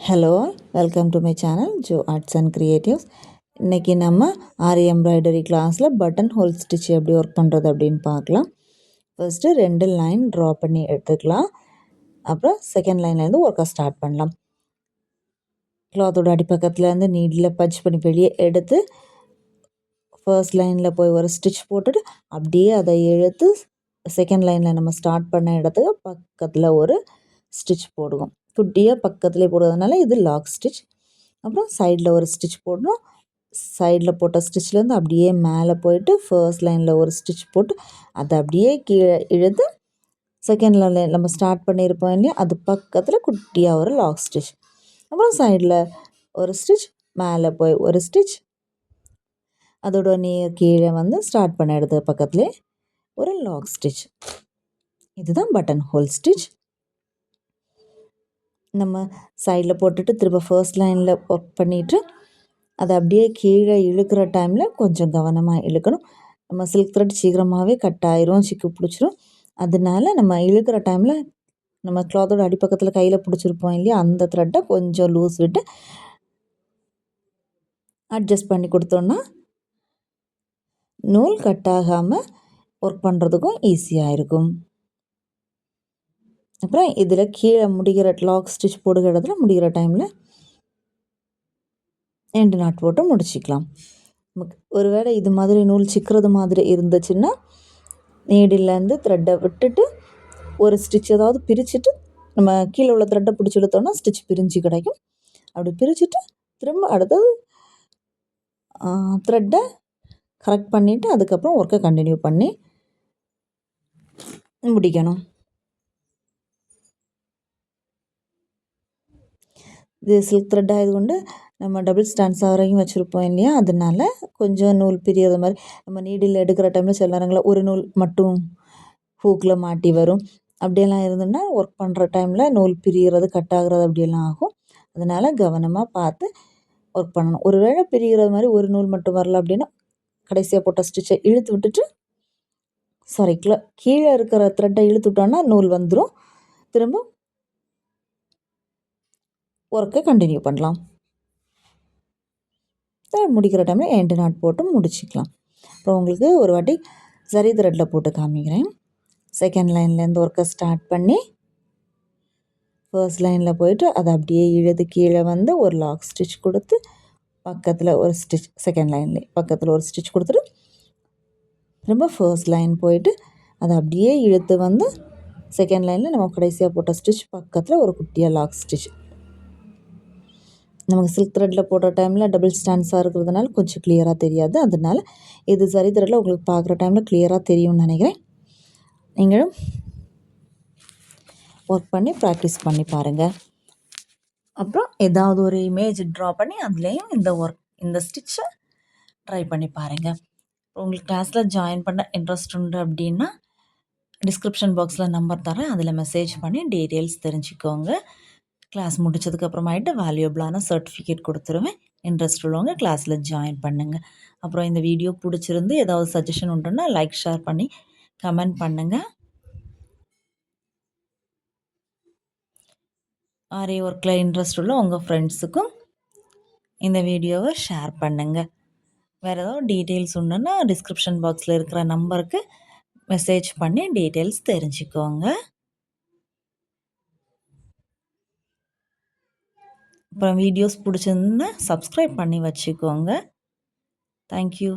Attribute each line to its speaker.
Speaker 1: Hello, welcome to my channel Joe arts and creatives. இன்றைக்கி நம்ம ஆரி embroidery கிளாஸில் button whole stitch எப்படி work பண்ணுறது அப்படின்னு பார்க்கலாம். ஃபர்ஸ்ட்டு 2 லைன் ட்ரா பண்ணி எடுத்துக்கலாம். அப்புறம் செகண்ட் லைன்லேருந்து ஒர்க்கை ஸ்டார்ட் பண்ணலாம். கிளாத்தோட அடிப்பக்கத்துலேருந்து நீடில் பஞ்ச் பண்ணி வெளியே எடுத்து ஃபர்ஸ்ட் லைனில் போய் ஒரு ஸ்டிச் போட்டுட்டு அப்படியே அதை இழுத்து செகண்ட் லைனில் நம்ம ஸ்டார்ட் பண்ண இடத்துக்கு பக்கத்தில் ஒரு ஸ்டிச் போடுவோம். குட்டியாக பக்கத்துலேயே போடுறதுனால இது லாக் ஸ்டிச். அப்புறம் சைடில் ஒரு ஸ்டிச் போடணும். சைடில் போட்ட ஸ்டிச்லேருந்து அப்படியே மேலே போயிட்டு ஃபர்ஸ்ட் லைனில் ஒரு ஸ்டிச் போட்டு அதை அப்படியே கீழே இழுத்து செகண்ட் லைனில் நம்ம ஸ்டார்ட் பண்ணியிருப்போம் இல்லையா, அது பக்கத்தில் குட்டியாக ஒரு லாக் ஸ்டிச். அப்புறம் சைடில் ஒரு ஸ்டிச், மேலே போய் ஒரு ஸ்டிச், அதோட கீழே வந்து ஸ்டார்ட் பண்ண இடத்து பக்கத்துலேயே ஒரு லாக் ஸ்டிச். இதுதான் பட்டன் ஹோல் ஸ்டிச். நம்ம சைடில் போட்டுட்டு திரும்ப ஃபர்ஸ்ட் லைனில் ஒர்க் பண்ணிவிட்டு அதை அப்படியே கீழே இழுக்கிற டைமில் கொஞ்சம் கவனமாக இழுக்கணும். நம்ம சில்க் த்ரெட் சீக்கிரமாகவே கட் ஆயிரும், சிக்கு பிடிச்சிரும். அதனால நம்ம இழுக்கிற டைமில் நம்ம கிளாத்தோட அடிப்பக்கத்தில் கையில் பிடிச்சிருப்போம் இல்லையா, அந்த த்ரெட்டை கொஞ்சம் லூஸ் விட்டு அட்ஜஸ்ட் பண்ணி கொடுத்தோன்னா நூல் கட் ஆகாமல் ஒர்க் பண்ணுறதுக்கும் ஈஸியாக இருக்கும். அப்புறம் இதில் கீழே முடிகிற லாக் ஸ்டிச் போடுகிற இடத்துல முடிகிற டைமில் எண்டு நாட் போட்டு முடிச்சிக்கலாம். ஒருவேளை இது மாதிரி நூல் சிக்கிறது மாதிரி இருந்துச்சுன்னா நீடிலேருந்து த்ரெட்டை விட்டுட்டு ஒரு ஸ்டிச் ஏதாவது பிரிச்சுட்டு நம்ம கீழே உள்ள த்ரெட்டை பிடிச்சி எடுத்தோன்னா ஸ்டிச் பிரிஞ்சு கிடைக்கும். அப்படி பிரிச்சுட்டு திரும்ப அடுத்தது த்ரெட்டை கரெக்ட் பண்ணிவிட்டு அதுக்கப்புறம் ஒர்க்கை கண்டினியூ பண்ணி முடிக்கணும். இது சில்க் த்ரெட் ஆயதுകൊണ്ട് நம்ம டபுள் ஸ்டாண்ட்ஸ் வரைக்கும் வச்சுருப்போம் இல்லையா, அதனால கொஞ்சம் நூல் பிரியாத மாதிரி நம்ம நீடில் எடுக்கிற டைமில் சில நேரங்களில் ஒரு நூல் மட்டும் ஹூக்கில் மாட்டி வரும். அப்படியெல்லாம் இருந்ததுன்னா ஒர்க் பண்ணுற டைமில் நூல் பிரிகிறது கட் ஆகிறது அப்படியெல்லாம் ஆகும். அதனால் கவனமாக பார்த்து ஒர்க் பண்ணணும். ஒரு வேளை பிரிகிறது மாதிரி ஒரு நூல் மட்டும் வரல அப்படின்னா கடைசியாக போட்ட ஸ்டிச்சை இழுத்து விட்டுட்டு கீழே இருக்கிற த்ரெட்டை இழுத்து விட்டோன்னா நூல் வந்துடும். திரும்ப ஒர்க்கை கண்டினியூ பண்ணலாம். முடிக்கிற டைமில் எண்டு நாட் போட்டு முடிச்சிக்கலாம். அப்புறம் உங்களுக்கு ஒரு வாட்டி சரி த்ரெட்டில் போட்டு காமிக்கிறேன். செகண்ட் லைன்லேருந்து ஒர்க்கை ஸ்டார்ட் பண்ணி ஃபர்ஸ்ட் லைனில் போயிட்டு அதை அப்படியே இழுத்து கீழே வந்து ஒரு லாக் ஸ்டிச் கொடுத்து பக்கத்தில் ஒரு ஸ்டிச், செகண்ட் லைன்லேயே பக்கத்தில் ஒரு ஸ்டிச் கொடுத்துட்டு திரும்ப ஃபர்ஸ்ட் லைன் போயிட்டு அதை அப்படியே இழுத்து வந்து செகண்ட் லைனில் நம்ம கடைசியாக போட்ட ஸ்டிச் பக்கத்தில் ஒரு குட்டியாக லாக் ஸ்டிச். நமக்கு சில்க் த்ரெட்டில் போடுற டைமில் டபுள் ஸ்டாண்ட்ஸாக இருக்கிறதுனால கொஞ்சம் கிளியராக தெரியாது. அதனால் இது சரி த்ரெட்டில் உங்களுக்கு பார்க்குற டைமில் கிளியராக தெரியும்னு நினைக்கிறேன். நீங்களும் ஒர்க் பண்ணி ப்ராக்டிஸ் பண்ணி பாருங்கள். அப்புறம் ஏதாவது ஒரு இமேஜ் ட்ரா பண்ணி அதுலேயும் இந்த ஸ்டிச்சை ட்ரை பண்ணி பாருங்கள். உங்களுக்கு கிளாஸில் ஜாயின் பண்ண இன்ட்ரெஸ்ட் உண்டு அப்படின்னா டிஸ்கிரிப்ஷன் பாக்ஸில் நம்பர் தரேன், அதில் மெசேஜ் பண்ணி டீட்டெயில்ஸ் தெரிஞ்சுக்கோங்க. கிளாஸ் முடித்ததுக்கப்புறமாயிட்டு வேல்யூபிளான சர்டிஃபிகேட் கொடுத்துருவேன். இன்ட்ரெஸ்ட் உள்ளவங்க கிளாஸில் ஜாயின் பண்ணுங்கள். அப்புறம் இந்த வீடியோ பிடிச்சிருந்து ஏதாவது சஜஷன் உண்டுன்னா லைக் ஷேர் பண்ணி கமெண்ட் பண்ணுங்கள். ஆரி ஒர்க்கில் இன்ட்ரெஸ்ட் உள்ள உங்கள் ஃப்ரெண்ட்ஸுக்கும் இந்த வீடியோவை ஷேர் பண்ணுங்கள். வேறு ஏதாவது டீட்டெயில்ஸ் உண்டுன்னா டிஸ்கிரிப்ஷன் பாக்ஸில் இருக்கிற நம்பருக்கு மெசேஜ் பண்ணி டீட்டெயில்ஸ் தெரிஞ்சுக்கோங்க. அப்புறம் வீடியோஸ் பிடிச்சிருந்தா சப்ஸ்கிரைப் பண்ணி வச்சுக்கோங்க. தேங்க்யூ.